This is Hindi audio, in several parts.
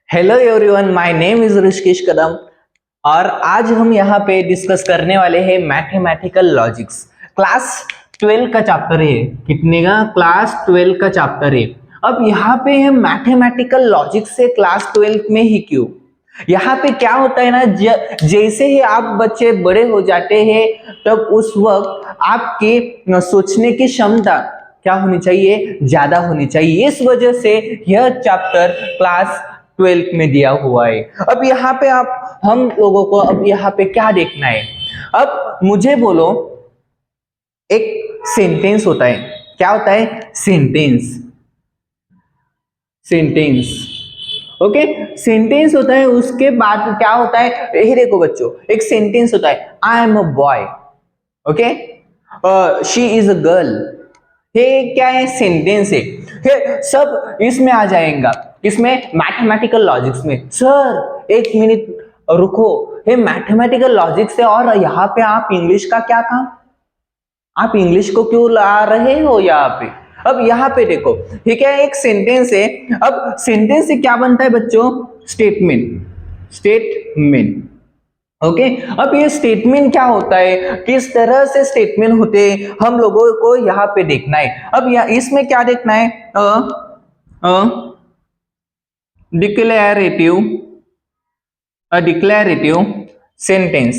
Hello everyone, my name is Rishikesh Kadam और आज हम यहाँ पे डिस्कस करने वाले हैं मैथमेटिकल लॉजिक्स। क्लास 12 का चैप्टर है। कितने का? क्लास 12 का चैप्टर है। अब यहाँ पे हम मैथमेटिकल लॉजिक्स से क्लास 12 में ही क्यों? यहाँ पे क्या होता है ना, जैसे ही आप बच्चे बड़े हो जाते हैं तब उस वक्त आपके सोचने की क्षमता क्या होनी चाहिए? ज्यादा होनी चाहिए। इस वजह से यह चैप्टर क्लास 12 में दिया हुआ है। अब यहाँ पे आप हम लोगों को अब यहाँ पे क्या देखना है? अब मुझे बोलो, एक सेंटेंस होता है। क्या होता है? सेंटेंस। Sentence, okay. सेंटेंस होता है, उसके बाद क्या होता है? ये देखो बच्चों, एक सेंटेंस होता है, I am a boy, okay, she is a girl. ये क्या है? सेंटेंस है। ये सब इसमें आ जाएगा, इसमें मैथमेटिकल लॉजिक्स में। सर एक मिनट रुको, ये मैथमेटिकल लॉजिक्स है और यहाँ पे आप इंग्लिश का क्या काम? आप इंग्लिश को क्यों ला रहे हो यहाँ पे? अब यहाँ पे देखो, ठीक है, एक सेंटेंस है। अब सेंटेंस से क्या बनता है बच्चों? स्टेटमेंट। Statement, okay. अब ये स्टेटमेंट क्या होता है, किस तरह से स्टेटमेंट होते हैं, हम लोगों को यहाँ पे देखना है। अब इसमें क्या देखना है? Declarative, declarative sentence.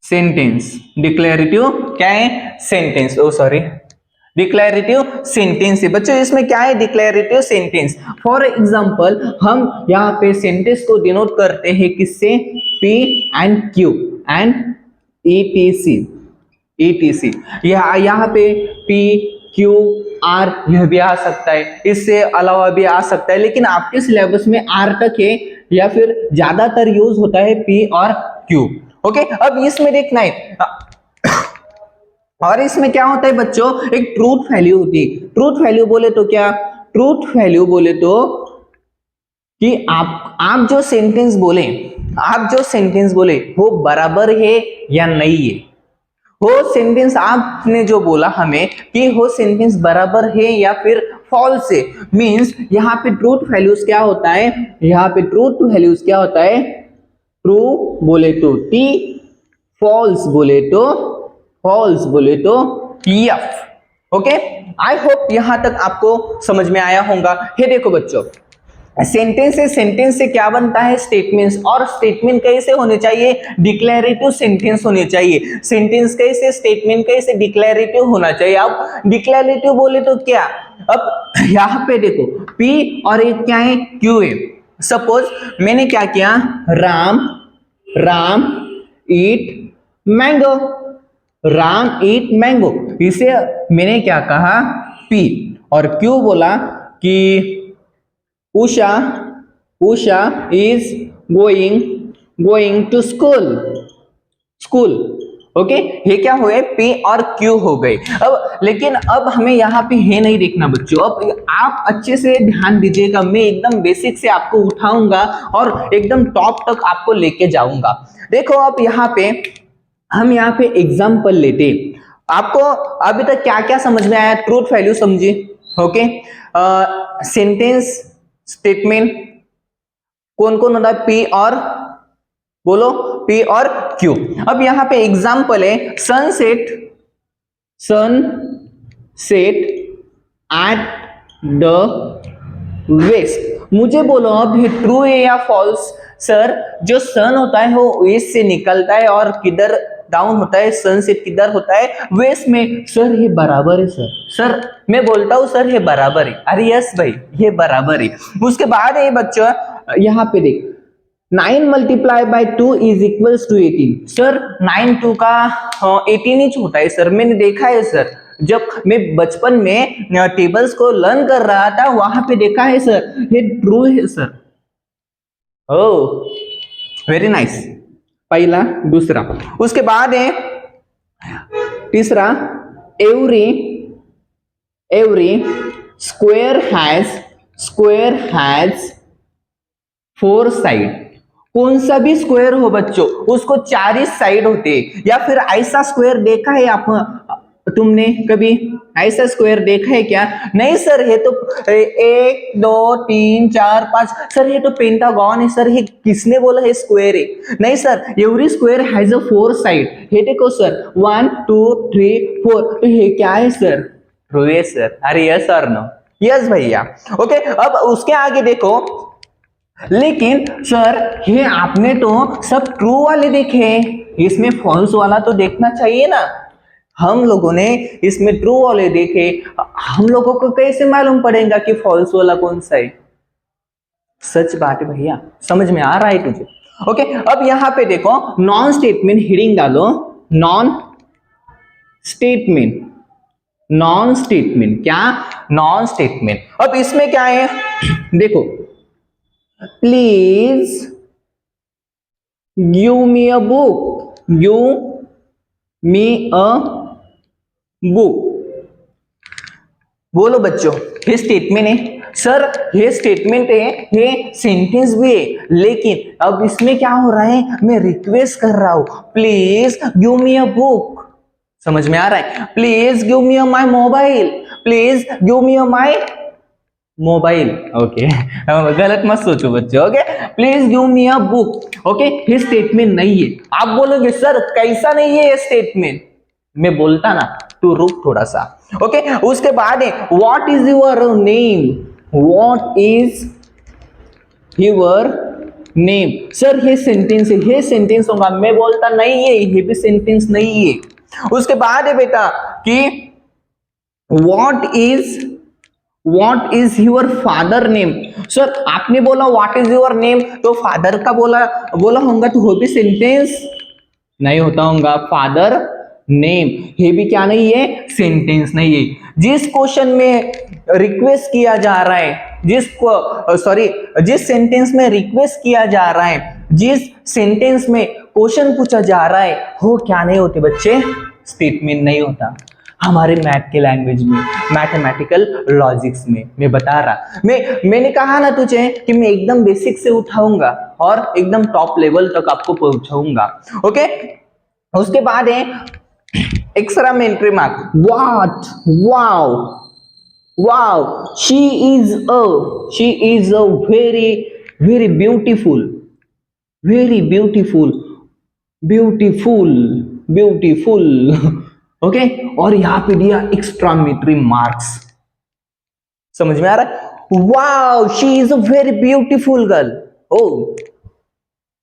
Sentence declarative क्या है? सेंटेंस। ओ सॉरी, डिक्लेरेटिव सेंटेंस है बच्चों। इसमें क्या है? Declarative sentence. फॉर एग्जांपल हम यहाँ पे सेंटेंस को डिनोट करते हैं किससे? P and Q and ETC। ETC यहाँ पे P Q R यह भी आ सकता है, इससे अलावा भी आ सकता है, लेकिन आपके सिलेबस में R तक है या फिर ज्यादातर यूज होता है P और Q, ओके। अब इसमें देखना है, और इसमें क्या होता है बच्चों? एक ट्रूथ वैल्यू होती है। ट्रूथ वैल्यू बोले तो क्या? ट्रूथ वैल्यू बोले तो कि आप जो सेंटेंस बोले, आप जो सेंटेंस बोले वो बराबर है या नहीं है। वो सेंटेंस आपने जो बोला हमें कि वो सेंटेंस बराबर है या फिर फॉल्स है, मींस यहाँ पे ट्रूथ वैल्यूज क्या होता है? यहाँ पे ट्रूथ वैल्यूज क्या होता है? ट्रू बोले तो T, फॉल्स बोले तो F, ओके। आई होप यहां तक आपको समझ में आया होगा। ये देखो बच्चों, सेंटेंस से क्या बनता है? स्टेटमेंट्स। और स्टेटमेंट कैसे होने चाहिए? डिक्लेरेटिव सेंटेंस होने चाहिए। सेंटेंस कैसे? स्टेटमेंट कैसे? डिक्लेरेटिव होना चाहिए। अब डिक्लेरेटिव बोले तो क्या? अब यहां पे देखो, P और एक क्या है? Q है। सपोज मैंने क्या किया? Ram eat mango. Ram eat mango, इसे मैंने क्या कहा? P। और Q बोला कि Usha is going to school, okay. ये क्या हुए? P और Q हो गए। अब लेकिन अब हमें यहाँ पे ये नहीं देखना बच्चों। अब आप अच्छे से ध्यान दीजिएगा, मैं एकदम बेसिक से आपको उठाऊंगा और एकदम टॉप तक आपको लेके जाऊंगा। देखो अब हम यहाँ पे एग्जाम्पल लेते। आपको अभी तक क्या क्या समझ में आया? ट्रूथ वैल्यू समझी, ओके। सेंटेंस, स्टेटमेंट, कौन कौन होता है? P और बोलो, P और Q। अब यहाँ पे एग्जाम्पल है, सनसेट एट द वेस्ट। मुझे बोलो अब ये ट्रू है या फॉल्स? सर जो सन होता है वो ईस्ट से निकलता है और किधर डाउन होता है? सनसेट किधर होता है? वेस्ट में। सर ये बराबर है सर मैं बोलता हूं सर ये बराबर है। अरे यस भाई ये बराबर है। उसके बाद है बच्चों, यहाँ पे देख, 9 multiply by 2 is equals to 18। Sir 9 2 का 18 ही होता है सर, मैंने देखा है सर। जब मैं बचपन में टेबल्स को लर्न कर रहा था वहां पे देखा है सर, ये ट्रू है सर। Oh very nice. पहला, दूसरा, उसके बाद है तीसरा, एवरी स्क्वायर हैज 4 साइड। कौन सा भी स्क्वायर हो बच्चों, उसको 4 ही साइड होते हैं। या फिर ऐसा स्क्वायर देखा है तुमने कभी ऐसा स्क्वायर देखा है क्या? नहीं सर, ये तो 1 2 3 4 5, सर ये तो पेंटागन है सर, ये किसने बोला है स्क्वायर है? नहीं sir, every square has a 4 side. ये देखो सर 1 2 3 4, तो ये क्या है सर? ट्रू है सर। अरे यस और नो? यस भैया। ओके, अब उसके आगे देखो, लेकिन सर ये आपने तो सब ट्रू वाले देखे, इसमें फॉल्स वाला तो देखना चाहिए ना। हम लोगों ने इसमें ट्रू वाले देखे, हम लोगों को कैसे मालूम पड़ेगा कि फॉल्स वाला कौन सा है? सच बात है भैया, समझ में आ रहा है तुझे? ओके, अब यहां पे देखो, नॉन स्टेटमेंट हेडिंग डालो, नॉन स्टेटमेंट। नॉन स्टेटमेंट क्या? Non statement. अब इसमें क्या है देखो, please give me a book, give me a book. बोलो बच्चों, ये स्टेटमेंट है सर, ये स्टेटमेंट है, ये सेंटेंस भी है, लेकिन अब इसमें क्या हो रहा है, मैं रिक्वेस्ट कर रहा हूं, please give me a book. समझ में आ रहा है? Please give me a my mobile, please give me a my mobile. Okay, गलत मत सोचो बच्चों। Okay, please give me a book. Okay, ये स्टेटमेंट नहीं है। आप बोलोगे सर कैसा नहीं है ये स्टेटमेंट? मैं बोलता ना, तू रुक थोड़ा सा। ओके, उसके बाद है what is your name, what is your name. Sir ये सेंटेंस है, ये सेंटेंस होगा, मैं बोलता नहीं है, ये भी सेंटेंस नहीं है। उसके बाद है बेटा कि what is your father name. Sir आपने बोला व्हाट इज योर नेम, तो फादर का बोला बोला होगा, तो वो भी सेंटेंस नहीं होता होगा। फादर नेम, ये भी क्या नहीं है? सेंटेंस नहीं है। जिस क्वेश्चन में रिक्वेस्ट किया जा रहा है, जिस सेंटेंस में रिक्वेस्ट किया जा रहा है, जिस सेंटेंस में क्वेश्चन पूछा जा रहा है, वो क्या नहीं होते बच्चे? स्टेटमेंट नहीं होता। हमारे मैथ के लैंग्वेज में, मैथमेटिकल लॉजिक्स में मैं बता रहा, मैंने कहा ना तुझे कि मैं एकदम बेसिक से उठाऊंगा और एकदम टॉप लेवल तक आपको पहुंचाऊंगा। ओके, उसके बाद है एक्स्ट्रामेंट्री mark. What, wow, wow, she is a very very beautiful, very beautiful, beautiful, beautiful. Okay, और यहां पे दिया एक्स्ट्रामेट्री मार्क्स। समझ में आ रहा है? Wow, she is a very beautiful girl. Oh,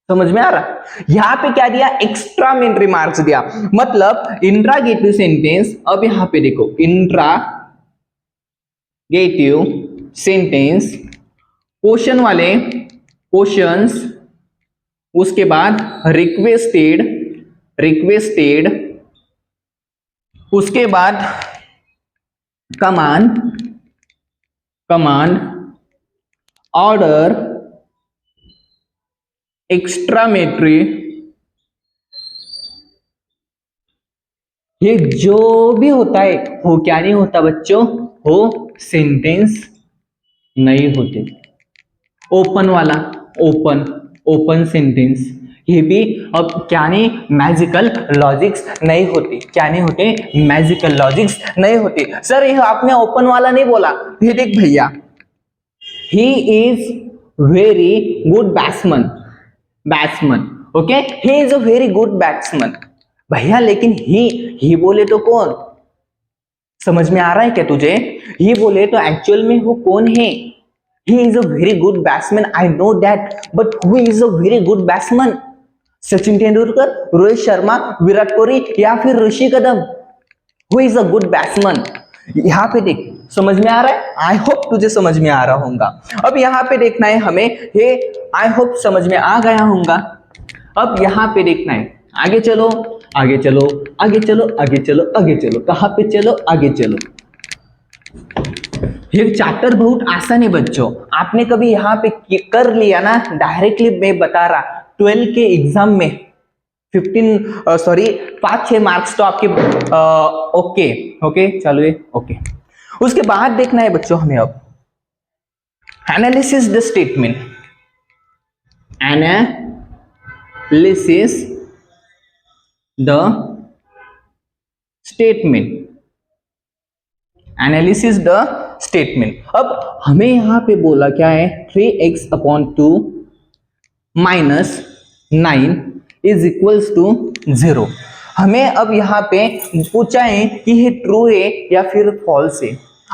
समझ में आ रहा? यहां पे क्या दिया? एक्स्ट्रामेट्री मार्क्स दिया, मतलब इंट्रागेटिव सेंटेंस। अब यहां पे देखो, इंट्रागेटिव सेंटेंस, क्वेश्चन वाले क्वेश्चंस, उसके बाद रिक्वेस्टेड, रिक्वेस्टेड, उसके बाद कमांड, कमांड, ऑर्डर, एक्स्ट्रामेट्री। ये जो भी होता है वो क्या नहीं होता बच्चों? वो सेंटेंस नहीं होते। ओपन वाला, ओपन, ओपन सेंटेंस, ये भी अब क्या नहीं? मैजिकल लॉजिक्स नहीं होती। क्या नहीं होते? मैजिकल लॉजिक्स नहीं होती। सर ये आपने ओपन वाला नहीं बोला, ये देख भैया, he is very good batsman, batsman. Okay, he is a very good batsman भैया, लेकिन ही बोले तो कौन? समझ में आ रहा है क्या तुझे? ही बोले तो एक्चुअल में वो कौन है? He is a very good batsman, I know that, but who is a very good batsman? Sachin Tendulkar, Rohit Sharma, Virat Kohli या फिर Rishi Kadam? Who is a good batsman? यहाँ पे देख, समझ में आ रहा है? आई होप तुझे समझ में आ रहा होगा। अब यहाँ पे देखना है हमें, ये आई होप समझ में आ गया होगा। अब यहाँ पे देखना है, आगे चलो, आगे चलो, आगे चलो, आगे चलो, आगे चलो, कहाँ पे चलो? आगे चलो। ये चैप्टर बहुत आसान है बच्चों, आपने कभी यहाँ पे कर लिया ना, डायरेक्टली मैं बता रहा, 12 के एग्जाम में 5-6 मार्क्स तो आपके ओके। ओके चलो, ये ओके। उसके बाद देखना है बच्चों हमें अब analysis the statement, analysis the statement. Analysis the statement. अब हमें यहाँ पे बोला क्या है, 3x/2 minus 9 is equals to 0। हमें अब यहाँ पे पूछा है कि ये ट्रू है या फिर फॉल्स है।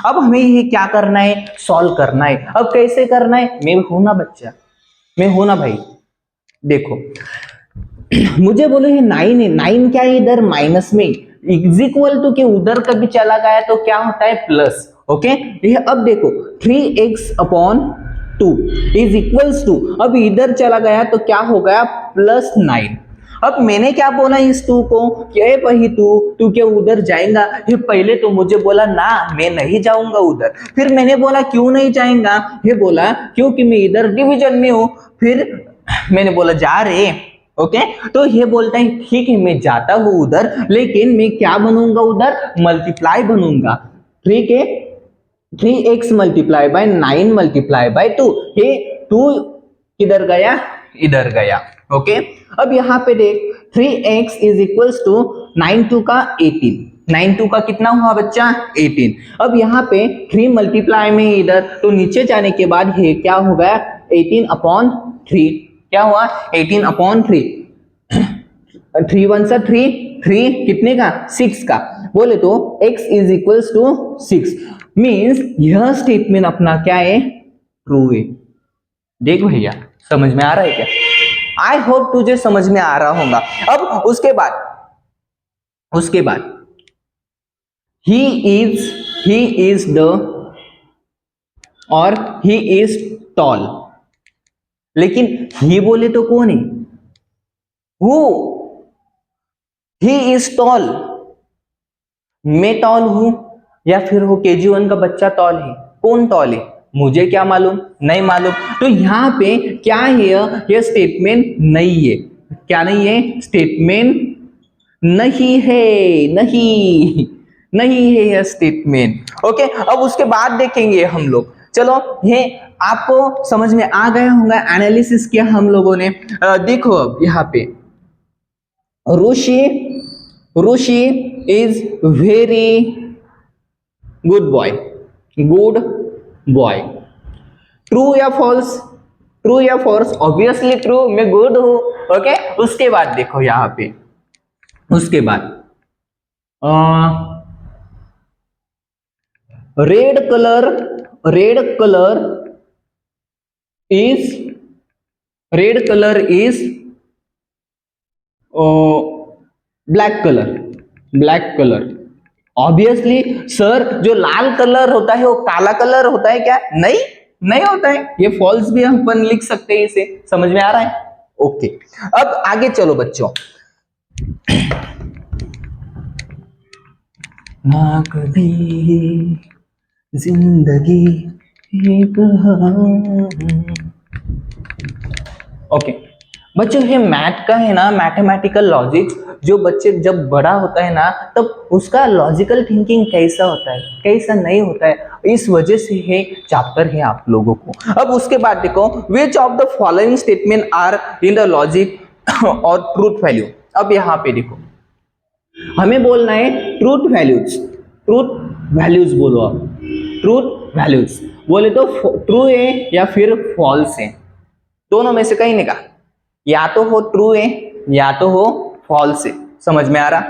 अब हमें ये क्या करना है, सॉल्व करना है। अब कैसे करना है, मैं हूं ना बच्चा, मैं हूं ना भाई। देखो मुझे बोलो ये 9 है, 9 क्या है इधर माइनस में, इज इक्वल टू के उधर कभी चला गया तो क्या होता है प्लस। ओके ये अब देखो 3x/2 इज इक्वल्स टू, अब इधर चला गया तो क्या हो गया +9। अब मैंने क्या बोला इस 2 को, ये वही तू क्या उधर जाएगा, ये पहले तो मुझे बोला ना मैं नहीं जाऊंगा उधर, फिर मैंने बोला क्यों नहीं जाएगा, ये बोला क्योंकि मैं इधर डिवीजन में हूं, फिर मैंने बोला जा रहे। ओके तो ये बोलता है ठीक है मैं जाता हूं उधर, लेकिन मैं क्या बनूंगा उधर, मल्टीप्लाई बनूंगा। ठीक है 3x multiply by 9 multiply by 2, ये 2 किधर गया, इधर गया। ओके अब यहाँ पे देख 3x इज इक्वल्स टू 9 का 18, 9 का कितना हुआ बच्चा 18। अब यहाँ पे 3 मल्टीप्लाई में इधर तो नीचे जाने के बाद ये क्या हो गया 18/3, क्या हुआ 18/3, 3 1 सा 3, 3 कितने का 6 का, बोले तो x is equals to 6, means यह स्टेटमेंट अपना क्या है ट्रू है। देख भैया समझ में आ रहा है क्या, आई होप तुझे समझ में आ रहा होगा। अब उसके बाद ही इज द और ही इज टॉल, लेकिन ही बोले तो कौन है, हु, ही इज टॉल, मैं टॉल हूं या फिर वो KG1 का बच्चा टॉल है, कौन टॉल है मुझे क्या मालूम, नहीं मालूम। तो यहाँ पे क्या है, ये स्टेटमेंट नहीं है, क्या नहीं है, स्टेटमेंट नहीं है, नहीं है यह स्टेटमेंट। ओके अब उसके बाद देखेंगे हम लोग, चलो ये आपको समझ में आ गया होगा, एनालिसिस किया हम लोगों ने। देखो अब यहाँ पे Rishi is very good boy, true या फॉल्स, ऑब्वियसली ट्रू, मैं गुड हूं। ओके उसके बाद देखो यहाँ पे, उसके बाद red colour is black colour, obviously sir जो लाल कलर होता है वो काला कलर होता है क्या, नहीं होता है, ये फॉल्स भी हम अपन लिख सकते हैं, इसे समझ में आ रहा है। ओके अब आगे चलो बच्चों, ना कभी जिंदगी एक ओके बच्चों ये मैथ का है ना, मैथमेटिकल लॉजिक्स, जो बच्चे जब बड़ा होता है ना तब उसका लॉजिकल थिंकिंग कैसा होता है कैसा नहीं होता है, इस वजह से ये चैप्टर है आप लोगों को। अब उसके बाद देखो which of the following statement are in the logic और ट्रूथ वैल्यू। अब यहाँ पे देखो हमें बोलना है ट्रूथ वैल्यूज बोलो, आप ट्रूथ वैल्यूज बोले तो ट्रू है या फिर फॉल्स है, दोनों में से कहीं नहीं का, या तो हो ट्रू है या तो हो फॉल्स है। समझ में आ रहा,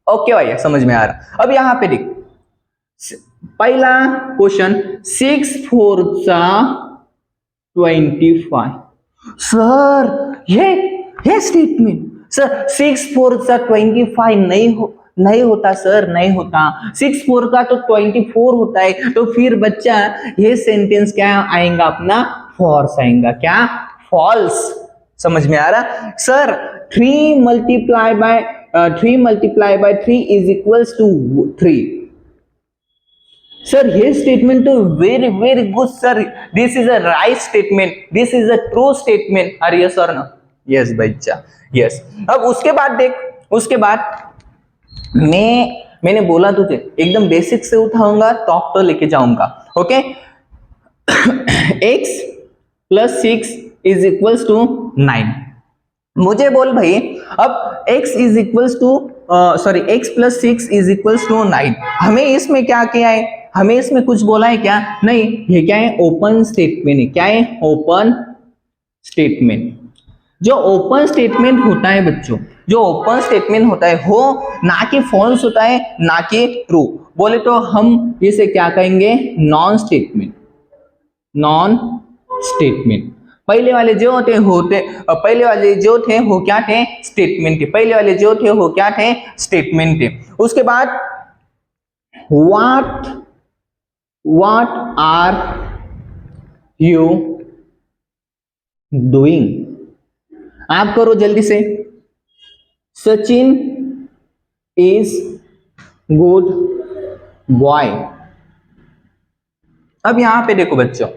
ओके भैया समझ में आ रहा। अब यहां पे देख पहला क्वेश्चन 6 4 25, सर ये स्टेटमेंट सर 6 4 25 नहीं होता सर, नहीं होता, 6 4 का तो 24 होता है, तो फिर बच्चा ये सेंटेंस क्या आएगा अपना फॉल्स आएगा, क्या फॉल्स। समझ में आ रहा sir 3 multiply by 3 is equals to 3, sir ये स्टेटमेंट तो very good sir, this is a right statement, this is a true statement, are yes और नो, यस बच्चा यस। अब उसके बाद देख, उसके बाद मैंने बोला तुझे एकदम बेसिक से उठाऊंगा टॉप तो लेके जाऊंगा। Okay x + 6 is equals to 9, मुझे बोल भाई अब x is equals to sorry x plus 6 is equals to 9। हमें इसमें क्या किया है, हमें इसमें कुछ बोला है क्या, नहीं, ये क्या है, ओपन स्टेटमेंट है। क्या है, ओपन स्टेटमेंट। जो ओपन स्टेटमेंट होता है बच्चों, जो ओपन स्टेटमेंट होता है वो ना कि फॉल्स होता है ना कि ट्रू, बोले तो हम इसे क्या कहेंगे, नॉन स्टेटमेंट। Non statement. पहले वाले जो पहले वाले जो थे वो क्या थे, स्टेटमेंट थे। पहले वाले जो थे वो क्या थे, स्टेटमेंट थे। उसके बाद what are you doing, आप करो जल्दी से। Sachin is good boy. अब यहां पे देखो बच्चों,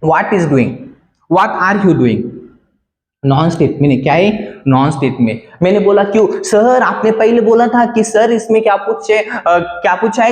what is doing, what are you doing, non statement है। क्या है, नॉन स्टेटमेंट। मैंने बोला क्यों सर, आपने पहले बोला था कि सर इसमें क्या पूछा है,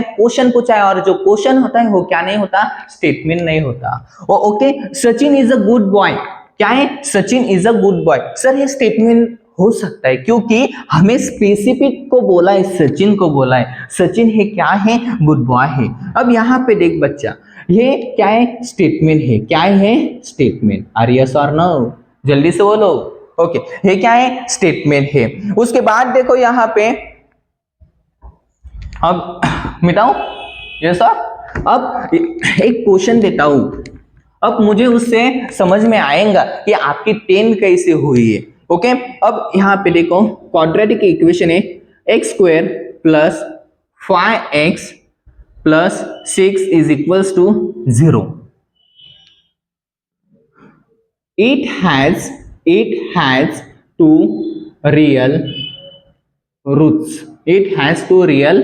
क्वेश्चन पूछा है, और जो क्वेश्चन होता है वो क्या नहीं होता, स्टेटमेंट नहीं होता। Okay, Sachin is a good boy, क्या है, Sachin is a good boy. Sir ये स्टेटमेंट हो सकता है क्योंकि हमें स्पेसिफिक को बोला है, सचिन को बोला है, सचिन है क्या है, गुड बॉय है। अब यहाँ पे देख बच्चा, ये क्या है, स्टेटमेंट है। क्या है, स्टेटमेंट। आर यस और नो, जल्दी से बोलो। ओके, ये क्या है, स्टेटमेंट है। उसके बाद देखो यहाँ पे, अब मिटाओ ये सर। अब एक क्वेश्चन देता हूं, अब मुझे उससे समझ में आएगा कि आपकी 10 कैसे हुई है। ओके, अब यहाँ पे देखो, क्वाड्रेटिक इक्वेशन है x square plus 5x plus 6 is equals to 0। it has two real roots, it has two real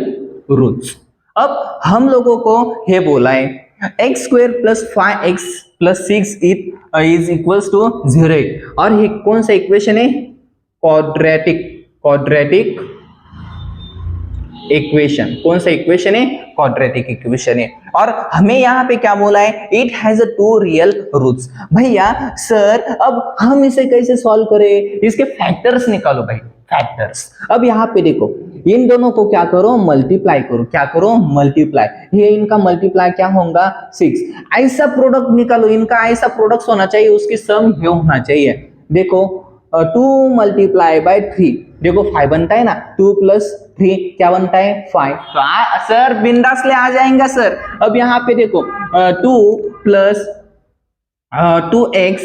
roots। अब हम लोगों को ये बोला है x square plus 5x plus 6 is equals to 0, और ये कौन सा इक्वेशन है, क्वाड्रेटिक इक्वेशन। कौन सा इक्वेशन है, क्वाड्रेटिक इक्वेशन है। और हमें यहाँ पे क्या बोला है, it has a 2 real roots. भैया सर अब हम इसे कैसे सॉल्व करें, इसके फैक्टर्स निकालो भाई, फैक्टर्स। अब यहाँ पे देखो, इन दोनों को क्या करो, मल्टीप्लाई करो। क्या करो, मल्टीप्लाई। ये इनका मल्टीप्लाई क्या होगा, 6। ऐसा प्रोडक्ट निकालो, इनका ऐसा प्रोडक्ट होना चाहिए, उसकी सम ये होना चाहिए। देखो 2 मल्टीप्लाई बाय 3, देखो 5 बनता है ना, 2 प्लस 3 क्या बनता है, 5। सर बिंदास ले आ जाएंगे सर। अब यहाँ पे देखो 2 प्लस 2x,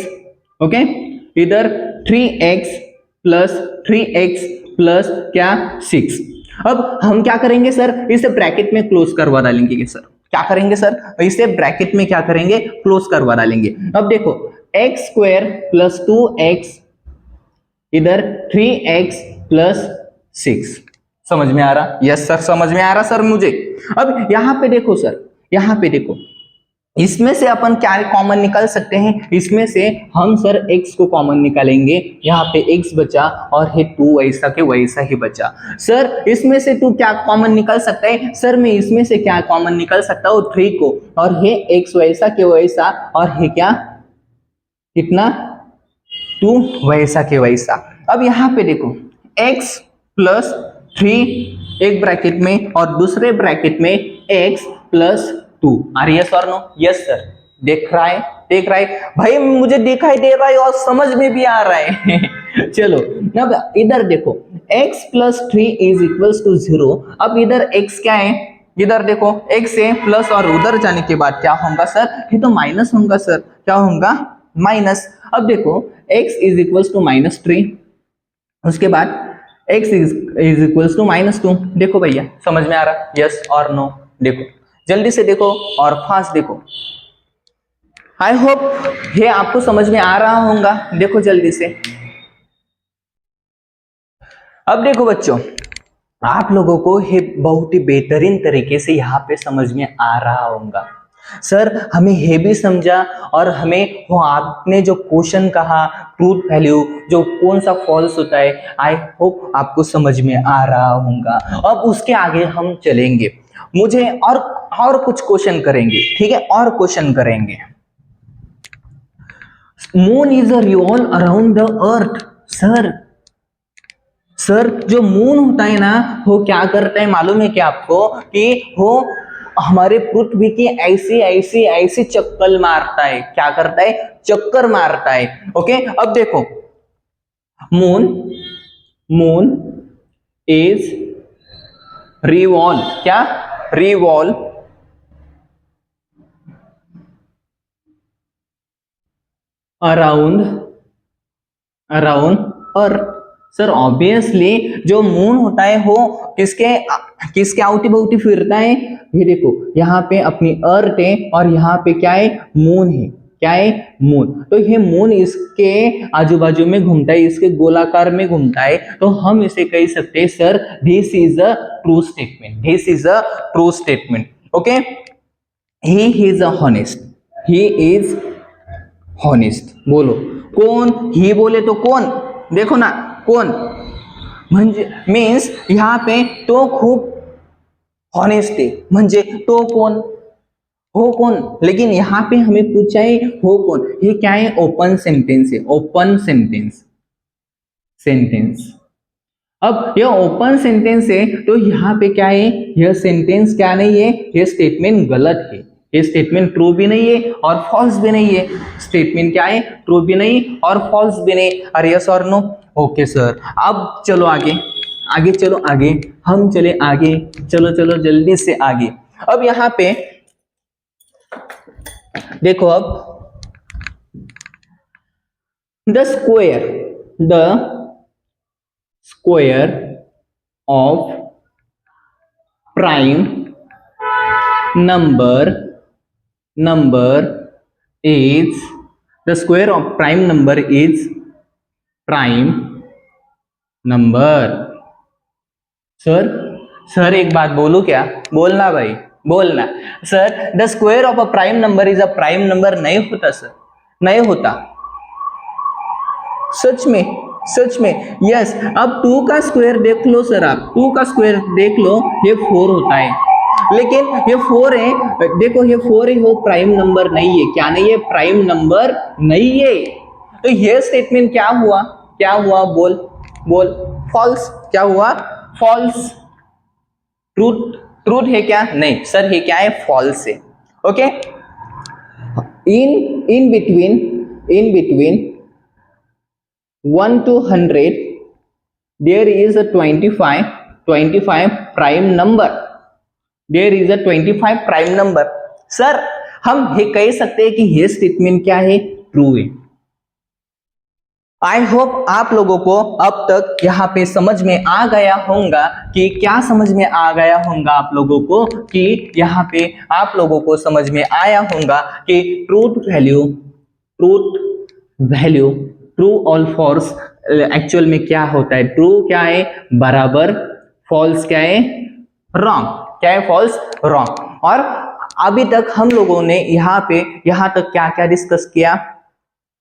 ओके, इधर 3x प्लस 3x प्लस क्या 6। अब हम क्या करेंगे सर, इसे ब्रैकेट में क्लोज करवा डालेंगे सर। क्या करेंगे सर, इसे ब्रैकेट में क्या करेंगे, क्लोज करवा डालेंगे। अब देखो एक्स स्क्वायर प्लस 2x, इधर 3x प्लस 6। समझ में आ रहा, यस सर समझ में आ रहा सर मुझे। अब यहां पे देखो सर, यहां पे देखो, इसमें से अपन क्या कॉमन निकाल सकते हैं, इसमें से हम सर x को कॉमन निकालेंगे, यहाँ पे x बचा और है 2 वैसा के वैसा ही बचा। सर इसमें से 2 क्या कॉमन निकाल सकता है, सर मैं इसमें से क्या कॉमन निकाल सकता हूँ, 3 को, और है x वैसा के वैसा, और है क्या, कितना, 2 वैसा के वैसा। अब यहाँ पे देखो x प्लस 3 एक ब्रैकेट में और दूसरे ब्रैकेट में x प्लस 2। आर यस और नो, यस सर। देख रहा है भाई, मुझे दिखाई दे रहा है और समझ में भी आ रहा है। चलो अब इधर देखो, x plus 3 is equals to 0। अब इधर x क्या है, इधर देखो x है प्लस, और उधर जाने के बाद क्या होगा सर, ये तो माइनस होगा सर। क्या होगा, माइनस। अब देखो x इज इक्वल्स टू -3, उसके बाद x इज इक्वल्स टू -2। देखो भैया समझ में आ रहा, यस और नो। देखो जल्दी से देखो और फास्ट देखो। आई होप ये आपको समझ में आ रहा होगा। देखो जल्दी से। अब देखो बच्चों, आप लोगों को ये बहुत ही बेहतरीन तरीके से यहाँ पे समझ में आ रहा होगा। सर हमें ये भी समझा, और हमें वो आपने जो क्वेश्चन कहा ट्रूथ वैल्यू, जो कौन सा फॉल्स होता है, आई होप आपको समझ में आ रहा होगा। अब उसके आगे हम चलेंगे, मुझे और कुछ क्वेश्चन करेंगे, ठीक है, और क्वेश्चन करेंगे। Moon is a revolve around the earth. Sir sir जो मून होता है ना, वो क्या करता है मालूम है क्या आपको, कि वो हमारे पृथ्वी की ऐसी ऐसी ऐसी चक्कर मारता है। क्या करता है? चक्कर मारता है। ओके, अब देखो, मून मून इज रिवॉल्व, क्या? रिवॉल्व अराउंड अराउंड अर्थ। सर ऑब्वियसली जो मून होता है वो किसके किसके आउटी बाउटी फिरता है? ये देखो, यहाँ पे अपनी अर्थ है और यहाँ पे क्या है? मून है। क्या है? मून। तो ये मून इसके आजू बाजू में घूमता है, इसके गोलाकार में घूमता है, तो हम इसे कह सकते हैं sir this is a true statement, this is a true statement. Okay, he is a honest, he is honest. बोलो कोण? ही बोले तो कोण, देखो ना कोण म्हणजे मीन्स यहाँ पे तो खूप हॉनेस्ट है, म्हणजे तो कोण, हो कौन। लेकिन यहाँ पे हमें पूछा है हो कौन, ये क्या है? ओपन सेंटेंस है, ओपन सेंटेंस सेंटेंस। अब ये ओपन सेंटेंस है तो यहाँ पे क्या है? यह सेंटेंस क्या नहीं है, ये स्टेटमेंट गलत है, ये स्टेटमेंट ट्रू भी नहीं है और फॉल्स भी नहीं है। स्टेटमेंट क्या है? ट्रू भी नहीं और फॉल्स भी नहीं। अरे यस और नो? ओके सर, अब चलो आगे, आगे चलो, आगे हम चले आगे, चलो चलो जल्दी से आगे। अब यहाँ पे देखो, अब the square of prime number is the square of prime number is prime number। Sir, sir एक बात बोलूं क्या? बोलना भाई, बोलना। Sir the square of a prime number is a prime number नहीं होता सर, नहीं होता, सच में, सच में। यस, अब 2 का स्क्वायर देख लो सर, आप 2 का स्क्वायर देख लो, ये 4 होता है, लेकिन ये 4 है, देखो ये 4 है, वो प्राइम नंबर नहीं है। क्या नहीं है? प्राइम नंबर नहीं है। तो ये स्टेटमेंट क्या हुआ? क्या हुआ? बोल बोल। फॉल्स। क्या हुआ? फॉल्स। ट्रूथ, ट्रूथ है क्या? नहीं सर, ये क्या है? फॉल्स है। Okay, in between 1 to 100 there is a 25 prime number, there is a 25 prime number. Sir हम ये कह सकते हैं कि ये स्टेटमेंट क्या है? ट्रू है। आई होप आप लोगों को अब तक यहाँ पे समझ में आ गया होगा कि क्या समझ में आ गया होगा आप लोगों को, कि यहाँ पे आप लोगों को समझ में आया होगा कि ट्रूथ वैल्यू ट्रू और फॉल्स एक्चुअल में क्या होता है। ट्रू क्या है? बराबर। फॉल्स क्या है? रॉन्ग। क्या है? False, wrong. और अभी तक हम लोगों ने यहाँ तक क्या क्या डिस्कस किया?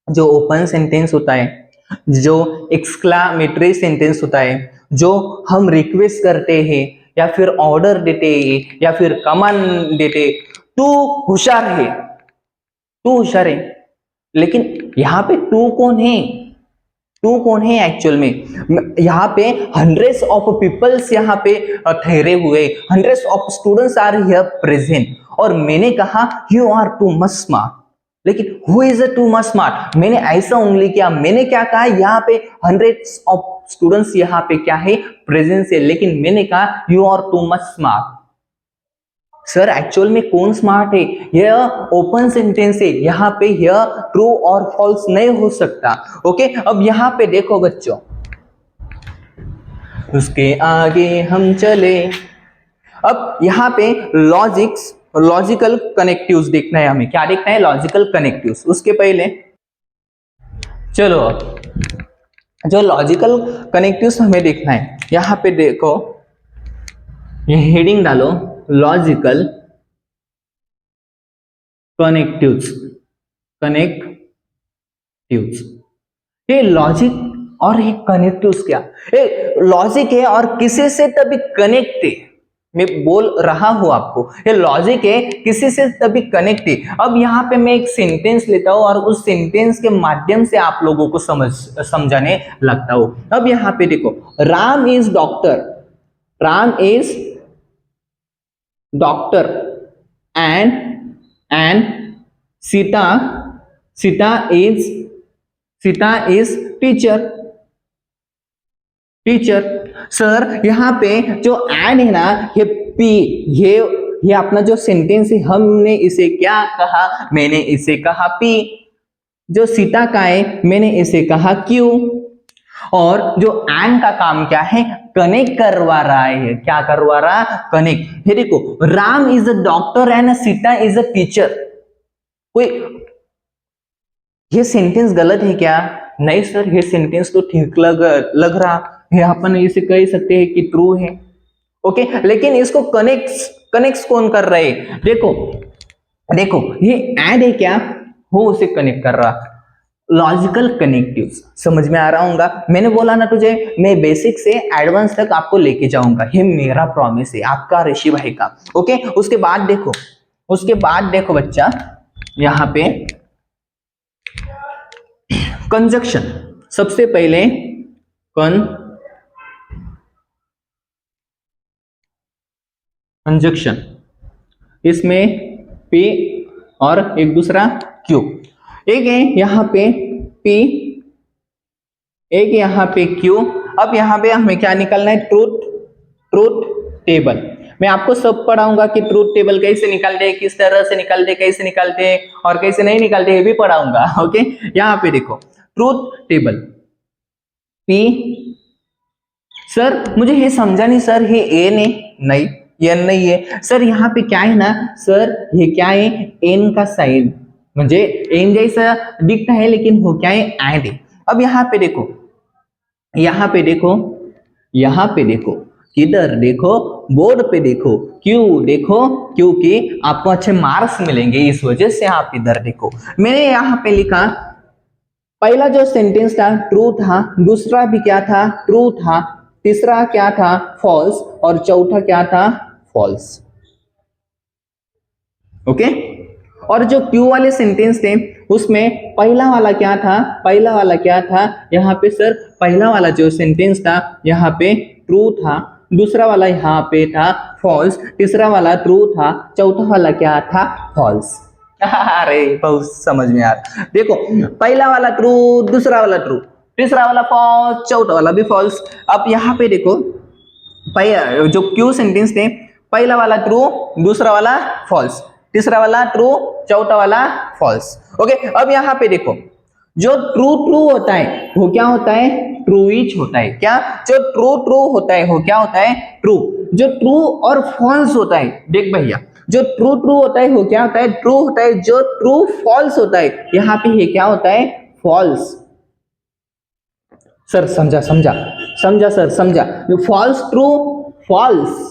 जो ओपन सेंटेंस होता है, जो एक्सक्लामेटरी सेंटेंस होता है, जो हम रिक्वेस्ट करते हैं या फिर ऑर्डर देते हैं या फिर कमांड देते, तू होशियार है, तू होशियार है। लेकिन यहाँ पे तू कौन है? टू कौन है एक्चुअल में? यहाँ पे हंड्रेड्स ऑफ पीपल्स यहाँ पे ठहरे हुए, hundreds of students are here present, और मैंने कहा you are too much smart, लेकिन who is a too much smart? मैंने ऐसा उंगली किया, मैंने क्या कहा? यहाँ पे हंड्रेड्स ऑफ स्टूडेंट्स यहाँ पे क्या है? प्रेजेंस है, लेकिन मैंने कहा you are too much smart. Sir actual में कौन स्मार्ट है? यह ओपन सेंटेंस है, यहाँ पे यह ट्रू और फॉल्स नहीं हो सकता। ओके, अब यहाँ पे देखो बच्चों, उसके आगे हम चले। अब यहाँ पे लॉजिकल कनेक्टिव्स देखना है हमें। क्या देखना है? Logical connectives. उसके पहले चलो, जो लॉजिकल कनेक्टिव्स हमें देखना है, यहाँ पे देखो, ये हेडिंग डालो, लॉजिकल कनेक्टिव्स। ये लॉजिक और ये कनेक्टिव्स क्या? ये लॉजिक है और किसी से तभी कनेक्ट है। मैं बोल रहा हूं आपको, ये लॉजिक है, किसी से तभी कनेक्ट है। अब यहाँ पे मैं एक सेंटेंस लेता हूँ और उस सेंटेंस के माध्यम से आप लोगों को समझाने लगता हूँ। अब यहाँ पे देखो, Ram is doctor, Ram is doctor and Sita is teacher. Sir यहाँ पे जो एंड है ना, ये पी, ये अपना जो सेंटेंस है, हमने इसे क्या कहा, मैंने इसे कहा पी। जो सीता का है, मैंने इसे कहा क्यू। और जो एंड का काम क्या है, कनेक्ट करवा रहा है। क्या करवा रहा, कनेक्ट। ये देखो, Ram is a doctor and Sita is a teacher. कोई ये सेंटेंस गलत है क्या? नहीं सर, ये सेंटेंस तो ठीक लग रहा है, अपन इसे कह सकते हैं कि ट्रू है। ओके, लेकिन इसको कनेक्ट कौन कर रहे हैं? देखो ये एड है क्या, हो उसे कनेक्ट कर रहा। लॉजिकल कनेक्टिव्स समझ में आ रहा होगा। मैंने बोला ना तुझे, मैं बेसिक से एडवांस तक आपको लेके जाऊंगा, ये मेरा प्रॉमिस है आपका, ऋषि भाई का। ओके, उसके बाद देखो बच्चा, यहाँ पे कंजक्शन। सबसे पहले कंजक्शन, इसमें P और एक दूसरा Q, एक है यहाँ पे P, एक यहाँ पे Q। अब यहाँ पे हमें क्या निकालना है, ट्रूथ टेबल। मैं आपको सब पढ़ाऊंगा कि ट्रूथ टेबल कैसे निकालते हैं, किस तरह से निकालते, कैसे निकालते हैं और कैसे नहीं निकालते, ये भी पढ़ाऊंगा। ओके, यहाँ पे देखो ट्रूथ टेबल P। सर मुझे ये समझा नहीं सर, ये ए नहीं, ये नहीं है सर। यहाँ पे क्या है ना सर, ये क्या है, एन का साइन, म्हणजे एन जैसा दिखता है लेकिन वो क्या है, एंड है। अब यहाँ पे देखो, किधर देखो, बोर्ड पे देखो, क्यों देखो, क्योंकि आपको अच्छे मार्क्स मिलेंगे, इस वजह से आप इधर देखो। मैंने यहाँ पे लिखा, पहला जो सेंटेंस था ट्रू था, दूसरा भी क्या था, ट्रू था, तीसरा क्या था, फॉल्स, और चौथा क्या था, फॉल्स। ओके, और जो क्यू वाले सेंटेंस थे उसमें पहला वाला क्या था, यहाँ पे सर पहला वाला जो सेंटेंस था यहाँ पे ट्रू था, दूसरा वाला यहाँ पे था फॉल्स, तीसरा वाला ट्रू था, चौथा वाला क्या था, फॉल्स। अरे बहुत समझ में आ रहा। देखो, पहला वाला ट्रू, दूसरा वाला ट्रू, तीसरा वाला फॉल्स, चौथा वाला भी फॉल्स। अब यहाँ पे देखो, जो क्यू सेंटेंस थे, पहला वाला ट्रू, दूसरा वाला फॉल्स, तीसरा वाला ट्रू, चौथा वाला फॉल्स। ओके, अब यहाँ पे देखो, जो ट्रू होता है वो क्या होता है, ट्रूइच होता है। क्या, जो ट्रू होता है वो क्या होता है, ट्रू। जो ट्रू और फॉल्स होता है, देख भैया, जो ट्रू होता है वो क्या होता है, ट्रू होता है। जो ट्रू फॉल्स होता है, यहाँ पे ये क्या होता है, फॉल्स। सर समझा सर, समझा। फॉल्स ट्रू, फॉल्स,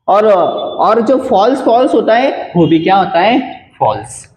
और जो फॉल्स होता है वो भी क्या होता है, फॉल्स,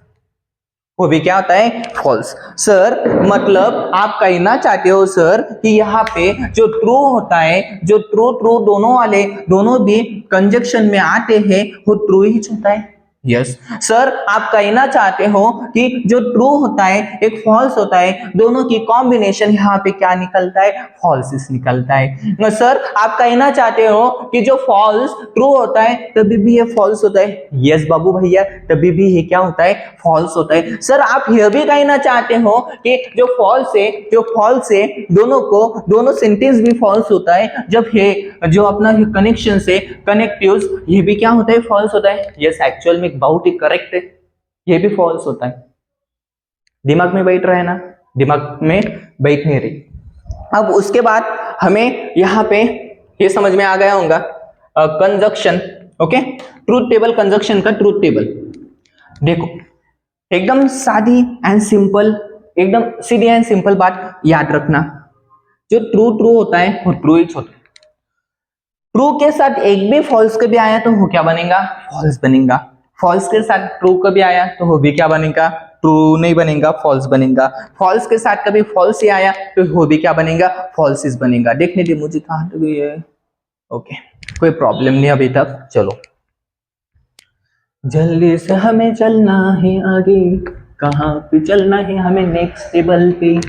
वो भी क्या होता है, फॉल्स। सर मतलब आप कहना चाहते हो सर कि यहाँ पे जो ट्रू होता है, जो ट्रू दोनों वाले, दोनों भी कंजक्शन में आते हैं, वो ट्रू ही होता है। यस सर, आप कहना चाहते हो कि जो ट्रू होता है एक फॉल्स होता है, दोनों की कॉम्बिनेशन यहाँ पे क्या निकलता है, फॉल्स निकलता है। सर आप कहना चाहते हो कि जो फॉल्स ट्रू होता है तभी भी ये फॉल्स होता है। यस बाबू भैया, तभी भी ये क्या होता है, फॉल्स होता है। सर आप यह भी कहना चाहते हो कि जो फॉल्स है दोनों सेंटेंस भी फॉल्स होता है, जब ये जो अपना कनेक्शन से कनेक्टिव्स, ये भी क्या होता है, फॉल्स होता है। यस, एक्चुअल में बहुत ही करेक्ट है, ये भी फॉल्स होता है। दिमाग में बैठ रहा है ना, दिमाग में बैठ नहीं रही। अब उसके बाद हमें यहाँ पे ये समझ में आ गया होगा, conjunction. Okay, truth table, conjunction का ट्रूथ टेबल देखो, एकदम सादी एंड सिंपल, एकदम सीधी एंड सिंपल बात याद रखना, जो ट्रू होता है वो ट्रू ही होता है। ट्रू के साथ एक भी फॉल्स कभी आया तो वो क्या बनेगा, फॉल्स बनेगा। फॉल्स के साथ ट्रू कभी आया तो वो भी क्या बनेगा, ट्रू नहीं बनेगा, फॉल्स बनेगा। फॉल्स के साथ कभी फॉल्स ही आया तो वो भी क्या बनेगा, फॉल्स बनेगा। देखने दे मुझे, कहां तक ये ओके, कोई प्रॉब्लम नहीं अभी तक। चलो, जल्दी से हमें चलना है आगे, कहाँ पे चलना है हमें, नेक्स्ट टेबल पे।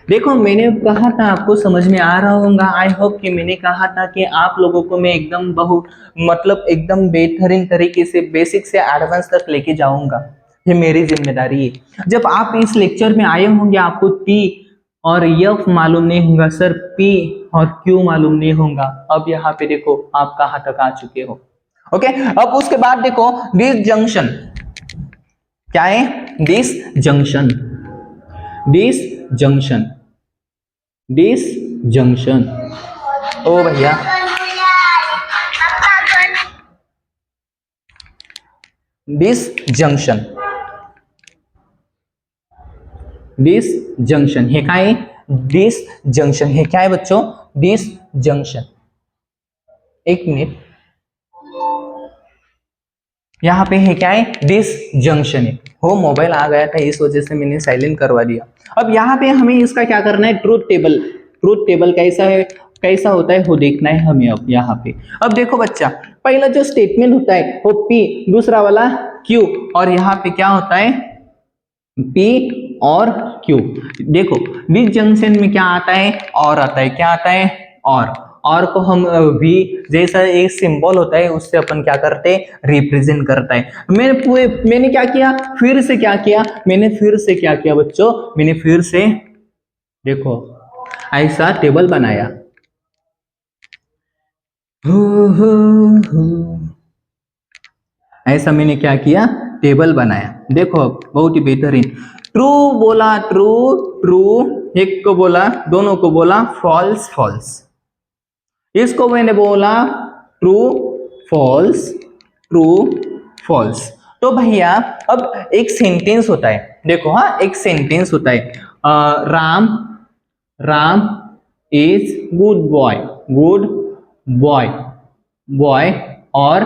देखो मैंने कहा था आपको समझ में आ रहा होगा, आई होप कि मैंने कहा था कि आप लोगों को मैं एकदम मतलब एकदम बेहतरीन तरीके से बेसिक से एडवांस तक लेके जाऊंगा, ये मेरी जिम्मेदारी है। जब आप इस लेक्चर में आए होंगे आपको टी और एफ मालूम नहीं होगा सर, पी और क्यू मालूम नहीं होगा। अब यहाँ पे देखो आप कहाँ तक आ चुके हो। ओके, अब उसके बाद देखो दिस जंक्शन क्या है, this junction, this junction, this junction. ओ भैया, दिस जंक्शन, दिस जंक्शन है क्या है, दिस जंक्शन है क्या है बच्चों, दिस जंक्शन। एक मिनट, यहाँ पे है क्या है, दिस जंक्शन है। हो मोबाइल आ गया था इस वजह से मैंने साइलेंट करवा दिया। अब यहाँ पे हमें इसका क्या करना है, ट्रूथ टेबल, ट्रूथ टेबल कैसा है, कैसा होता है वो देखना है हमें। अब यहाँ पे अब देखो बच्चा, पहला जो स्टेटमेंट होता है वो पी, दूसरा वाला क्यू, और यहाँ पे क्या होता है पी और क्यू। देखो दिस जंक्शन में क्या आता है, और आता है, क्या आता है और को हम वी जैसा एक सिंबल होता है उससे अपन क्या करते हैं, रिप्रेजेंट करता है। मैंने क्या किया, फिर से क्या किया, मैंने फिर से क्या किया बच्चों, मैंने फिर से देखो ऐसा टेबल बनाया, ऐसा मैंने क्या किया, टेबल बनाया। देखो बहुत ही बेहतरीन, ट्रू बोला, ट्रू ट्रू, एक को बोला, दोनों को बोला फॉल्स फॉल्स, इसको मैंने बोला ट्रू फॉल्स, ट्रू फॉल्स। तो भैया अब एक सेंटेंस होता है, देखो हाँ एक सेंटेंस होता है, Ram, Ram is good boy, good boy, boy, और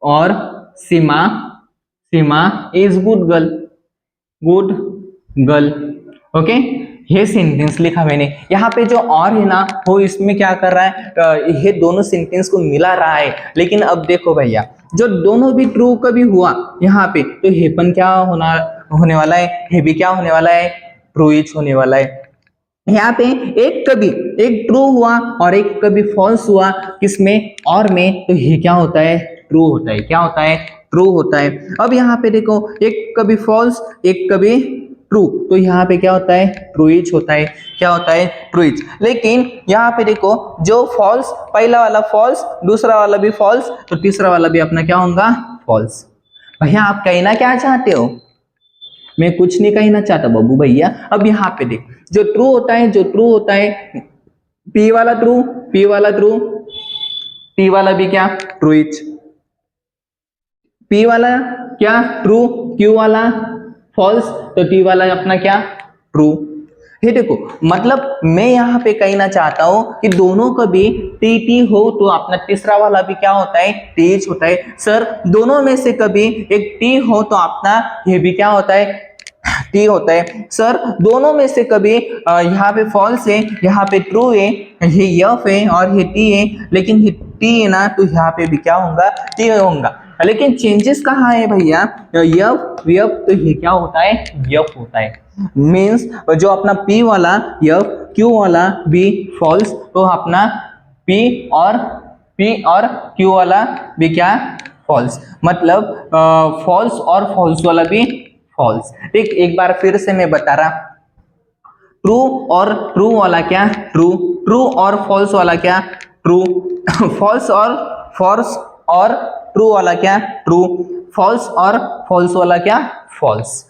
और Seema, Seema is good girl, good girl. Okay, ये सेंटेंस लिखा मैंने। यहाँ पे जो और है ना वो इसमें क्या कर रहा है, ये दोनों सेंटेंस को मिला रहा है। लेकिन अब देखो भैया, जो दोनों भी ट्रू कभी हुआ यहाँ पे, तो हेपन क्या होने वाला है, ये भी क्या होने वाला है, ट्रू इच होने वाला है। यहाँ पे एक कभी एक ट्रू हुआ और एक कभी फॉल्स हुआ, किसमें और में, तो ये क्या होता है, ट्रू होता है, क्या होता है, ट्रू होता है। अब यहाँ पे देखो एक कभी फॉल्स एक कभी ट्रू, तो यहाँ पे क्या होता है, ट्रूइच होता है, क्या होता है, ट्रूइच। लेकिन यहाँ पे देखो जो फॉल्स, पहला वाला फॉल्स, दूसरा वाला भी फॉल्स, तो तीसरा वाला भी अपना क्या होगा, फॉल्स। भैया आप कहना क्या चाहते हो, मैं कुछ नहीं कहना चाहता बाबू भैया। अब यहाँ पे देख, जो ट्रू होता है, जो ट्रू होता है, पी वाला ट्रू, पी वाला ट्रू, पी वाला भी क्या, ट्रूइच, पी वाला क्या ट्रू, क्यू वाला फॉल्स, तो टी वाला अपना क्या, ट्रू। ये देखो मतलब मैं यहाँ पे कहना चाहता हूं कि दोनों का भी टी टी हो तो अपना तीसरा वाला भी क्या होता है, टीच होता है। सर दोनों में से कभी एक टी हो तो अपना ये भी क्या होता है, टी होता है। सर दोनों में से कभी यहाँ पे फॉल्स है, यहाँ पे ट्रू है, ये यफ है और ये टी है, लेकिन ये टी है ना तो यहाँ पे भी क्या होगा, टी होगा। लेकिन चेंजेस कहाँ है भैया, यफ यफ, तो ये क्या होता है, यफ होता है। मीन्स जो अपना पी वाला यफ, क्यू वाला भी फॉल्स, तो अपना पी और क्यू वाला भी क्या, फॉल्स। मतलब फॉल्स और फॉल्स वाला भी फॉल्स। ठीक, एक बार फिर से मैं बता रहा, ट्रू और ट्रू वाला क्या, ट्रू, ट्रू और फॉल्स वाला क्या, ट्रू, फॉल्स और ट्रू वाला क्या, ट्रू, फॉल्स और फॉल्स वाला क्या, फॉल्स।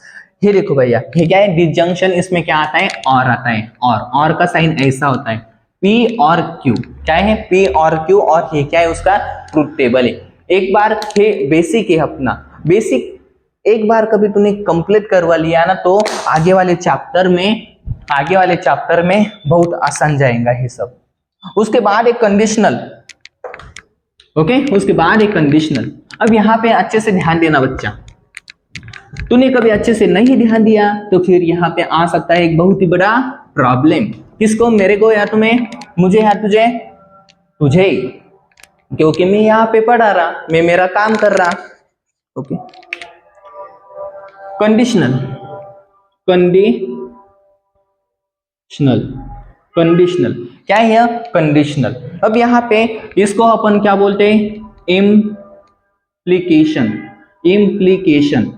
ये देखो भैया ये क्या है, डिसजंक्शन, इसमें क्या आता है, और आता है, और का साइन ऐसा होता है, पी और क्यू, क्या है, पी और क्यू, और ये क्या है, उसका ट्रूथ टेबल है। एक बार ये बेसिक है अपना, बेसिक एक बार कभी तूने कंप्लीट करवा लिया ना तो आगे वाले चैप्टर में बहुत आसान जाएगा ये सब। उसके बाद एक कंडीशनल, ओके, उसके बाद एक कंडीशनल। अब यहाँ पे अच्छे से ध्यान देना बच्चा, तूने कभी अच्छे से नहीं ध्यान दिया तो फिर यहाँ पे आ सकता है एक बहुत ही बड़ा प्रॉब्लम। किसको, मेरे को या तुम्हें, मुझे या तुझे, तुझे ही, क्योंकि मैं यहाँ पे पढ़ा रहा, मैं मेरा काम कर रहा। ओके, कंडीशनल, कंडीशनल, कंडीशनल क्या है यह, कंडीशनल। अब यहाँ पे इसको अपन क्या बोलते हैं, इम्प्लीकेशन, इम्प्लीकेशन।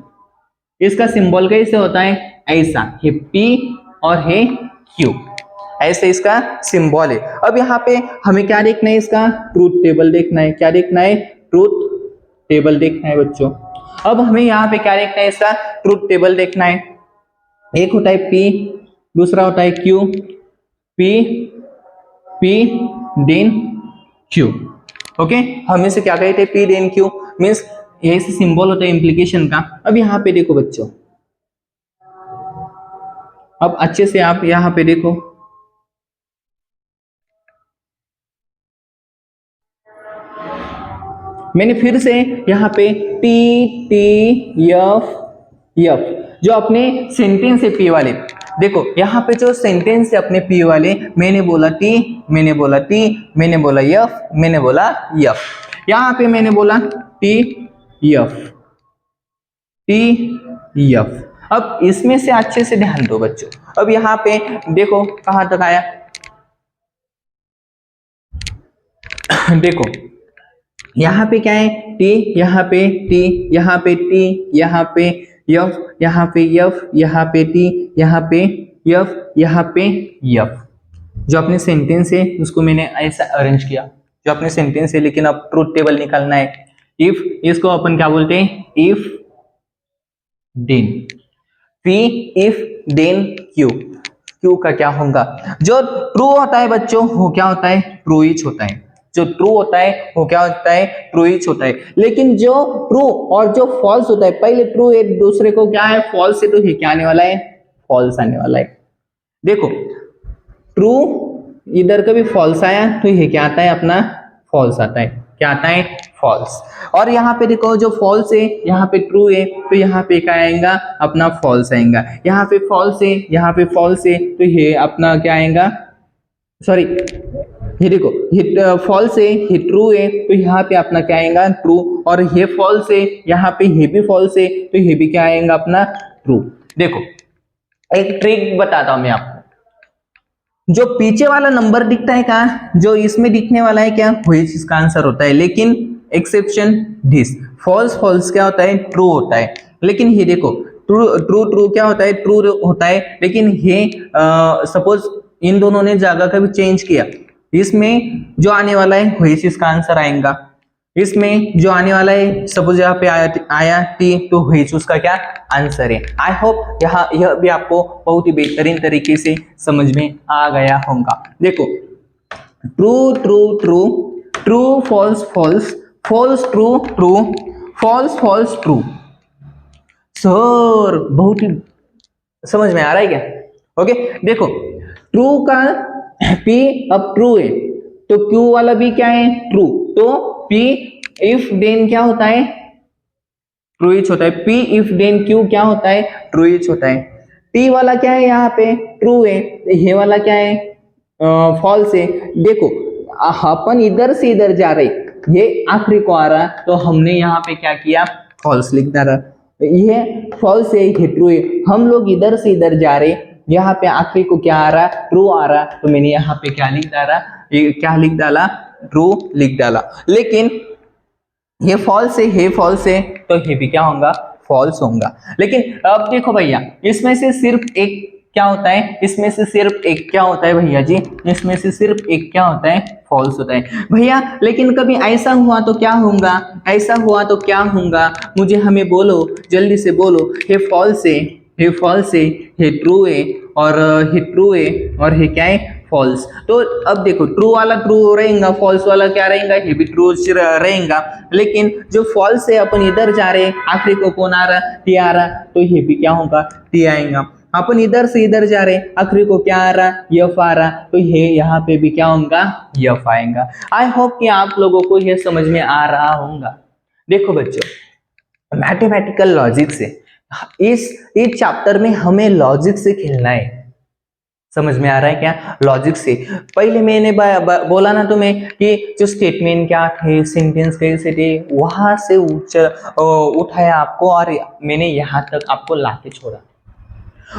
इसका सिंबल कैसे होता है, ऐसा, हे P और हे Q, ऐसे इसका सिंबल है। अब यहाँ पे हमें क्या देखना है, इसका ट्रूथ टेबल देखना है। क्या देखना है, ट्रूथ टेबल देखना है बच्चों। अब हमें यहाँ पे क्या देखना है, इसका ट्रूथ टेबल देखना है। एक होता है P, दूसरा होता है Q, P, P then Q। Okay, हम इसे क्या कहते हैं, P देन Q, मीन्स ये सिंबल होता है इम्प्लीकेशन का। अब यहाँ पे देखो बच्चों, अब अच्छे से आप यहाँ पे देखो, मैंने फिर से यहाँ पे T T F F जो अपने सेंटेंस है P वाले, देखो यहाँ पे जो सेंटेंस है अपने P वाले, मैंने बोला T, मैंने बोला T, मैंने बोला F, मैंने बोला F। यहाँ पे मैंने बोला T F, T F। अब इसमें से अच्छे से ध्यान दो बच्चों। अब यहाँ पे देखो कहां तक आया, देखो यहाँ पे क्या है, T, यहाँ पे T, यहाँ पे T, यहाँ पे F, यहाँ पे F, यहाँ पे T, यहाँ पे F, यहाँ पे F। जो अपने सेंटेंस है उसको मैंने ऐसा अरेंज किया, जो अपने सेंटेंस है, लेकिन अब ट्रूथ टेबल निकालना है। इफ, इसको अपन क्या बोलते हैं, if then P, if then Q। Q का क्या होगा, जो ट्रू होता है बच्चों वो क्या होता है, ट्रू ईच होता है। जो ट्रू होता है वो क्या होता है, ट्रू ईच होता है। लेकिन जो ट्रू और जो फॉल्स होता है, पहले ट्रू है, दूसरे को क्या है, फॉल्स है, तो ये क्या आने वाला है, फॉल्स आने वाला है। देखो ट्रू इधर कभी फॉल्स आया तो ये क्या आता है, अपना फॉल्स आता है। क्या आता है, फॉल्स। और यहाँ पे देखो जो फॉल्स है, यहाँ पे ट्रू है, तो यहाँ पे क्या आएगा, अपना फॉल्स आएगा। यहाँ पे फॉल्स है, यहाँ पे फॉल्स है, तो ये अपना क्या आएगा, सॉरी ये देखो, ये फॉल्स है, ये ट्रू है, तो यहाँ पे अपना क्या आएगा, ट्रू। और ये फॉल्स है, यहाँ पे ये भी फॉल्स है, तो ये भी क्या आएगा, अपना ट्रू। देखो एक ट्रिक बताता हूं मैं आपको, जो पीछे वाला नंबर दिखता है कहाँ, जो इसमें दिखने वाला है क्या, वही इसका आंसर होता है। लेकिन एक्सेप्शन दिस, फॉल्स फॉल्स क्या होता है, ट्रू होता है। लेकिन ये देखो ट्रू ट्रू ट्रू क्या होता है, ट्रू होता है। लेकिन ये सपोज इन दोनों ने जगह का भी चेंज किया, इसमें जो आने वाला है वही इसका आंसर आएगा। इसमें जो आने वाला है, सपोज यहाँ पे आया T, तो वही उसका क्या आंसर है। आई होप यह भी आपको बहुत ही बेहतरीन तरीके से समझ में आ गया होगा। देखो true true true, true false false, false true true, false false true. Sir बहुत ही समझ में आ रहा है क्या, ओके। देखो ट्रू का P अब ट्रू है, तो Q वाला भी क्या है, ट्रू। तो P इफ देन क्या होता है, ट्रू ईच होता है। P इफ देन Q क्या होता है, ट्रू ईच होता है। T वाला क्या है, यहाँ पे ट्रू है, ये वाला क्या है, फॉल्स है। देखो अपन इधर से इधर जा रहे, ये आखिरी को आ रहा, तो हमने यहाँ पे क्या किया, फॉल्स लिख डाला। ये फॉल्स है, ये ट्रू है। हम लोग इधर से इधर जा रहे, यहाँ पे आखिरी को क्या आ रहा, ट्रू आ रहा, तो मैंने यहाँ पे क्या लिख डाला, ये क्या लिख डाला, ट्रू लिख डाला। लेकिन ये फॉल्स है, ये फॉल्स है, तो ये भी क्या होगा, फॉल्स होगा। लेकिन अब देखो भैया, इसमें से सिर्फ एक क्या होता है, इसमें से सिर्फ एक क्या होता है भैया जी, इसमें से सिर्फ एक क्या होता है, फॉल्स होता है भैया। लेकिन कभी ऐसा हुआ तो क्या होगा, ऐसा हुआ तो क्या होगा, मुझे हमें बोलो, जल्दी से बोलो। ये फॉल्स है, ये फॉल्स है, ये ट्रू है, और ये ट्रू है, और ये क्या है, फॉल्स। तो अब देखो ट्रू वाला ट्रू रहेगा, फॉल्स वाला क्या रहेगा, ये भी ट्रू रहेगा। लेकिन जो फॉल्स है, अपन इधर जा रहे, आखिरी को कौन आ रहा, टी आ रहा, तो ये भी क्या होगा, टी आएगा। अपन इधर से इधर जा रहे, आखिरी को क्या आ रहा, यफ आ रहा, तो ये यहाँ पे भी क्या होगा, यफ आएगा। आई होप कि आप लोगों को यह समझ में आ रहा होगा। देखो बच्चों, मैथमेटिकल लॉजिक से इस चैप्टर में हमें लॉजिक से खेलना है। समझ में आ रहा है क्या? लॉजिक से पहले मैंने बोला ना तुम्हें कि जो स्टेटमेंट क्या थे, सेंटेंस कैसे थे, वहां से उठाया आपको और मैंने यहाँ तक आपको लाके छोड़ा।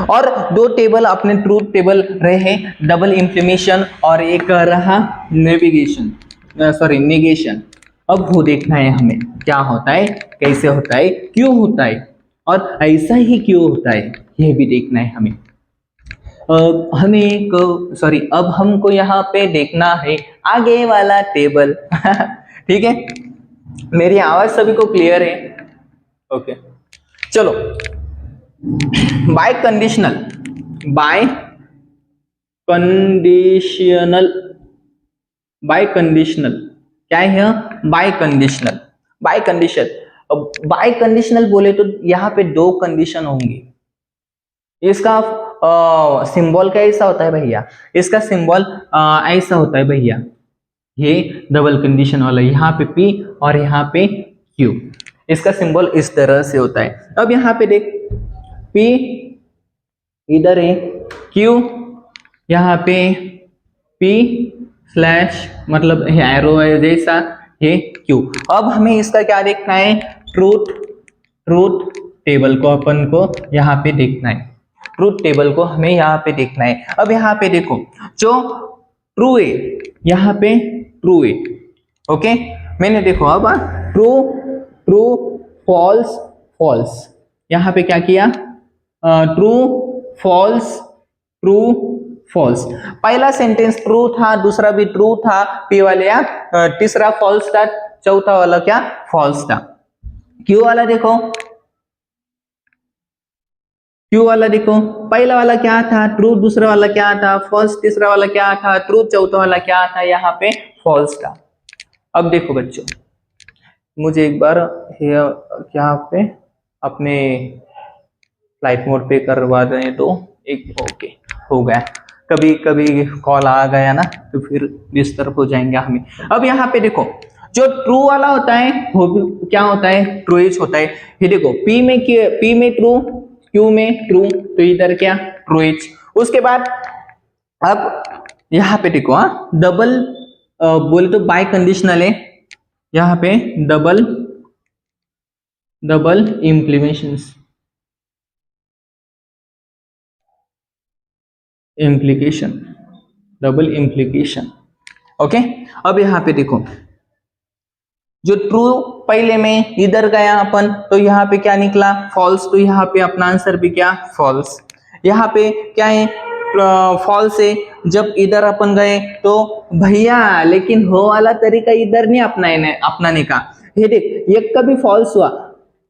और दो टेबल अपने ट्रूथ टेबल रहे हैं, डबल इंप्लीमेशन और एक रहा नेविगेशन, सॉरी नेगेशन। अब वो देखना है हमें क्या होता है, कैसे होता है, क्यों होता है और ऐसा ही क्यों होता है, ये भी देखना है हमें। अब हमको यहाँ पे देखना है आगे वाला टेबल। ठीक है, मेरी आवाज सभी को क्लियर है? ओके, चलो। Biconditional, biconditional, biconditional क्या है? Biconditional, bicondition. अब बाय कंडीशनल बोले तो यहाँ पे दो कंडीशन होंगी। इसका सिंबल कैसा होता है भैया? इसका सिंबल ऐसा होता है भैया, ये डबल कंडीशन वाला, यहाँ पे P और यहाँ पे Q। इसका सिंबल इस तरह से होता है। अब यहाँ पे देख, P इधर है, Q यहाँ पे P स्लैश मतलब एरो है जैसा, ये Q। अब हमें इसका क्या देखना है? ट्रूथ, ट्रूथ टेबल को अपन को यहाँ पे देखना है, ट्रूथ टेबल को हमें यहाँ पे देखना है। अब यहाँ पे देखो, जो ट्रू है यहाँ पे ट्रू है, ओके। मैंने देखो अब ट्रू ट्रू फॉल्स फॉल्स, यहाँ पे क्या किया? True false true false. पहला सेंटेंस ट्रू था, दूसरा भी ट्रू था, पी वाले तीसरा फॉल्स था, चौथा वाला क्या? फॉल्स था। क्यू वाला देखो, क्यू वाला देखो, पहला वाला क्या था? ट्रू, दूसरा वाला क्या था? फॉल्स, तीसरा वाला क्या था? ट्रू, चौथा वाला क्या था? यहाँ पे फॉल्स था। अब देखो बच्चों, मुझे एक बार क्या पे अपने फ्लाइट मोड पे करवा दें तो एक, ओके हो गया। कभी कभी कॉल आ गया ना तो फिर डिस्टर्ब हो जाएंगे हमें। अब यहाँ पे देखो, जो ट्रू वाला होता है वो क्या होता है? ट्रूइज होता है। ये देखो, पी में ट्रू, क्यू में ट्रू, तो इधर क्या? ट्रूइज। उसके बाद अब यहाँ पे देखो, डबल बोले तो बाय कंडीशनल है, यहाँ पे double double implications, implication, double implication, okay. अब यहाँ पे देखो, जो ट्रू पहले में इधर गया अपन, तो यहाँ पे क्या निकला? फॉल्स, तो यहाँ पे अपना आंसर भी क्या? फॉल्स। यहाँ पे क्या है? फॉल्स है। जब इधर अपन गए तो भैया लेकिन हो वाला तरीका इधर नहीं अपनाने का। ये देख, एक कभी फॉल्स हुआ,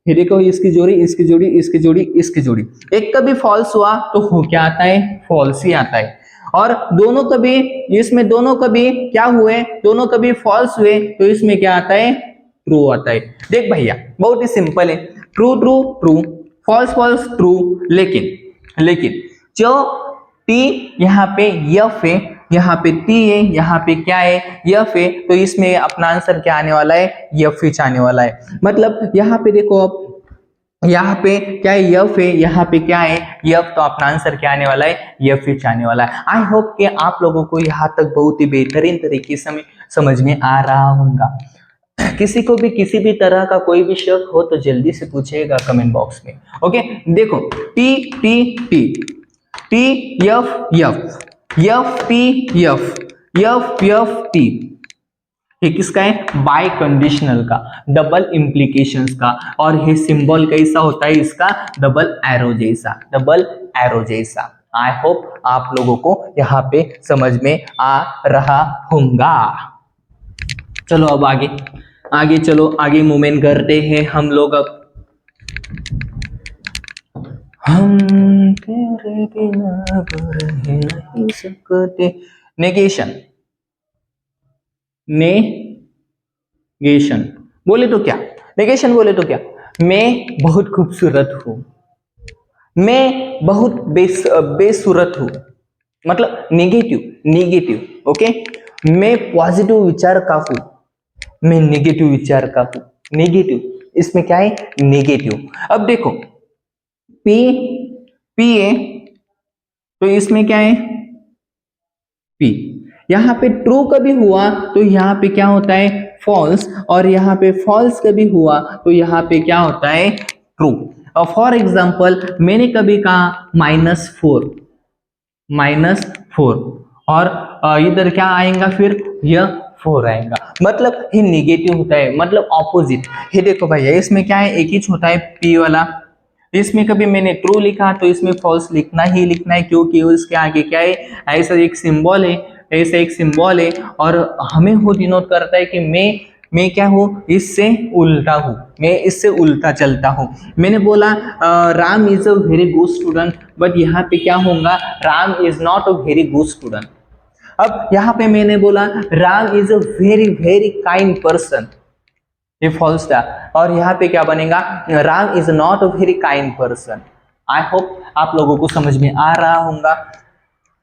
ये देखो, इसकी जोड़ी, इसकी जोड़ी, इसकी जोड़ी, इसकी जोड़ी, एक कभी फॉल्स हुआ तो हो क्या आता है? फॉल्स ही आता है। और दोनों कभी, इसमें दोनों कभी क्या हुए? दोनों कभी फॉल्स हुए, तो इसमें क्या आता है? ट्रू आता है। देख भैया, बहुत ही सिंपल है, true true true, false false true. लेकिन जो टी यहाँ पे यफ है, यहाँ पे टी है, यहाँ पे क्या है? यफ है, तो इसमें अपना आंसर क्या आने वाला है? यफ ही आने वाला है। मतलब यहाँ पे देखो, अब यहाँ पे क्या है? यफ है, यहाँ पे क्या है? यफ, तो अपना आंसर क्या आने वाला है? यफ ही आने वाला है। आई होप कि आप लोगों को यहाँ तक बहुत ही बेहतरीन तरीके से समझ में आ रहा होगा। किसी को भी किसी भी तरह का कोई भी शक हो तो जल्दी से पूछेगा कमेंट बॉक्स में, ओके। देखो, T T T, T F F, F T F, F F T, ये किसका है? बाय कंडीशनल का, डबल इम्प्लीकेशंस का। और ये सिंबल कैसा होता है इसका? डबल एरो जैसा, डबल एरो जैसा। आई होप आप लोगों को यहाँ पे समझ में आ रहा होगा। चलो अब आगे चलो, आगे मूवमेंट करते हैं हम लोग। अब हम तेरे बिना रह नहीं सकते। नेगेशन, नेगेशन बोले तो क्या? नेगेशन बोले तो क्या? मैं बहुत खूबसूरत हूं, मैं बहुत बेसूरत हूं, मतलब नेगेटिव, ओके। मैं पॉजिटिव विचार का हूं, मैं नेगेटिव विचार का हूं, नेगेटिव, इसमें क्या है? नेगेटिव। अब देखो, पी है, तो इसमें क्या है? P। यहाँ पे ट्रू कभी हुआ तो यहाँ पे क्या होता है फॉल्स, और यहाँ पे फॉल्स कभी हुआ तो यहाँ पे क्या होता है ट्रू। और फॉर एग्जाम्पल मैंने कभी कहा -4 और इधर क्या आएगा फिर यह 4 आएगा, मतलब ये निगेटिव होता है, मतलब ऑपोजिट। ये देखो भैया इसमें क्या है, एक ही होता है P वाला, इसमें कभी मैंने ट्रू लिखा तो इसमें फॉल्स लिखना ही लिखना है, क्योंकि उसके आगे क्या है ऐसा एक सिंबल है, ऐसा एक सिंबल है, और हमें वो डिनोट करता है कि मैं क्या हूँ, इससे उल्टा हूँ, मैं इससे उल्टा चलता हूँ। मैंने बोला Ram is a very good student, but यहाँ पे क्या होगा, Ram is not a very good student. अब यहाँ पे मैंने बोला Ram is a very very kind person, ये फॉल्स था, और यहाँ पे क्या बनेगा, Ram is not a very kind person. I hope आप लोगों को समझ में आ रहा होगा।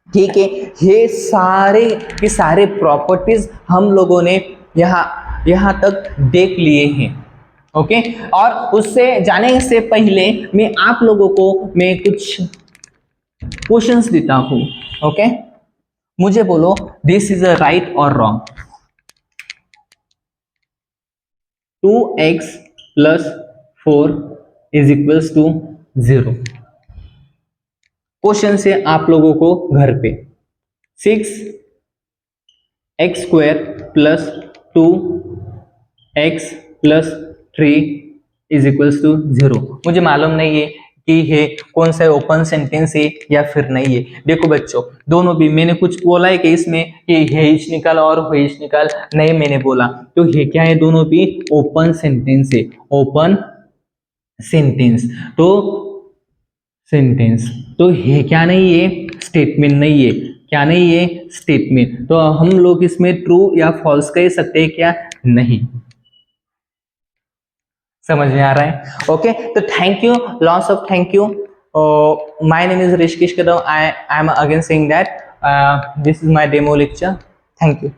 ठीक है, ये सारे प्रॉपर्टीज हम लोगों ने यहाँ तक देख लिए हैं। ओके, और उससे जाने से पहले मैं आप लोगों को मैं कुछ क्वेश्चंस देता हूं। ओके, मुझे बोलो दिस इज अ राइट और रॉन्ग। 2x + 4 = 0। क्वेश्चन से आप लोगों को घर पे 6x² + 2x + 3 = 0। मुझे मालूम नहीं है कि ये कौन सा ओपन सेंटेंस है या फिर नहीं है। देखो बच्चों, दोनों भी मैंने कुछ बोला है कि इसमें कि हेच निकाल और हेच निकाल, नहीं मैंने बोला, तो ये क्या है, दोनों भी ओपन सेंटेंस है, ओपन सेंटेंस। तो ये क्या नहीं है, स्टेटमेंट नहीं है, क्या नहीं है, स्टेटमेंट। तो हम लोग इसमें ट्रू या फॉल्स कह सकते हैं क्या, नहीं। समझ में आ रहा है? ओके, तो thank you, lots of thank you. My name is Rishikesh Kadam. I am again saying that this is my demo lecture. Thank you.